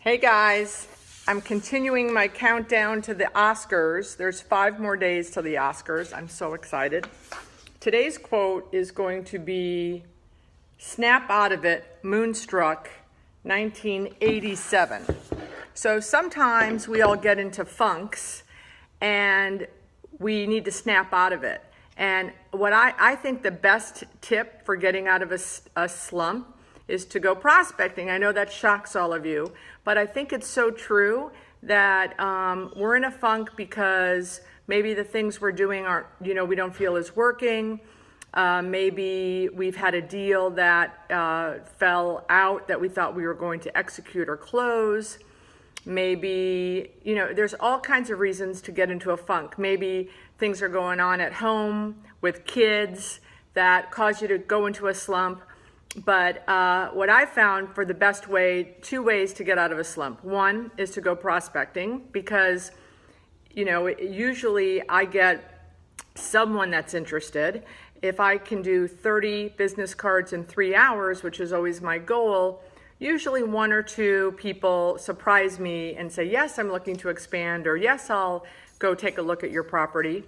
Hey guys, I'm continuing my countdown to the Oscars. There's 5 more days to the Oscars. I'm so excited. Today's quote is going to be "Snap out of it, Moonstruck, 1987. So sometimes we all get into funks and we need to snap out of it. And what I think the best tip for getting out of a slump is to go prospecting. I know that shocks all of you, but I think it's so true that we're in a funk because maybe the things we're doing aren't, we don't feel is working. Maybe we've had a deal that fell out that we thought we were going to execute or close. Maybe, there's all kinds of reasons to get into a funk. Maybe things are going on at home with kids that cause you to go into a slump. But what I found for the best way, 2 ways to get out of a slump. One is to go prospecting because, usually I get someone that's interested. If I can do 30 business cards in 3 hours, which is always my goal, usually 1 or 2 people surprise me and say, yes, I'm looking to expand, or yes, I'll go take a look at your property.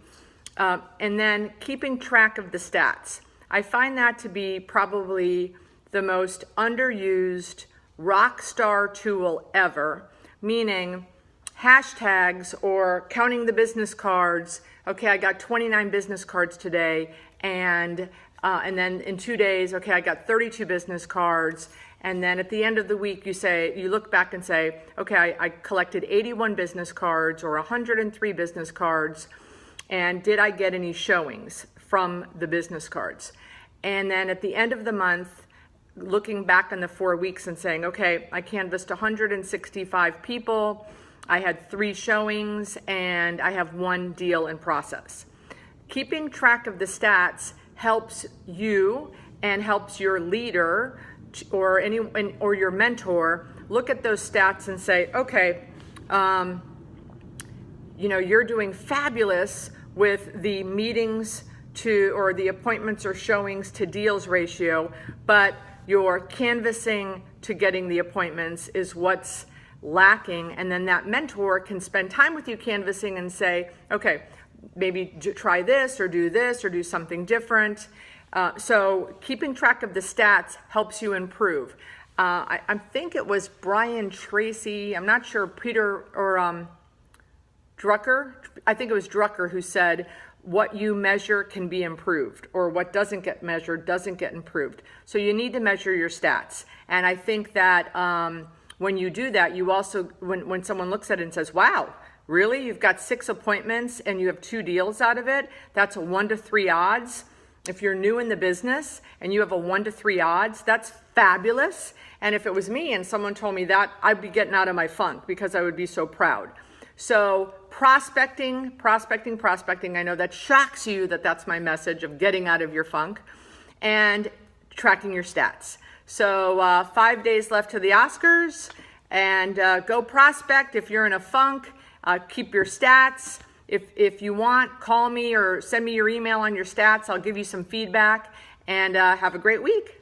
And then keeping track of the stats. I find that to be probably the most underused rock star tool ever, meaning hashtags or counting the business cards. Okay, I got 29 business cards today, and then in 2 days, okay, I got 32 business cards. And then at the end of the week, you look back and say, okay, I collected 81 business cards or 103 business cards, and did I get any showings from the business cards? And then at the end of the month, looking back on the 4 weeks and saying, okay, I canvassed 165 people, I had 3 showings, and I have 1 deal in process. Keeping track of the stats helps you and helps your leader or your mentor look at those stats and say, okay, you're doing fabulous with the meetings or the appointments or showings to deals ratio, but your canvassing to getting the appointments is what's lacking. And then that mentor can spend time with you canvassing and say, okay, maybe try this or do something different. So keeping track of the stats helps you improve. I think it was Brian Tracy, I'm not sure, Peter or Drucker, I think it was Drucker who said, what you measure can be improved, or what doesn't get measured doesn't get improved. So you need to measure your stats. And I think that when you do that, you also, when someone looks at it and says, wow, really? You've got 6 appointments and you have 2 deals out of it? That's a 1 to 3 odds. If you're new in the business and you have a 1 to 3 odds, that's fabulous. And if it was me and someone told me that, I'd be getting out of my funk because I would be so proud. So prospecting. I know that shocks you that that's my message of getting out of your funk, and tracking your stats. So 5 days left to the Oscars, and go prospect. If you're in a funk, keep your stats. If you want, call me or send me your email on your stats. I'll give you some feedback, and have a great week.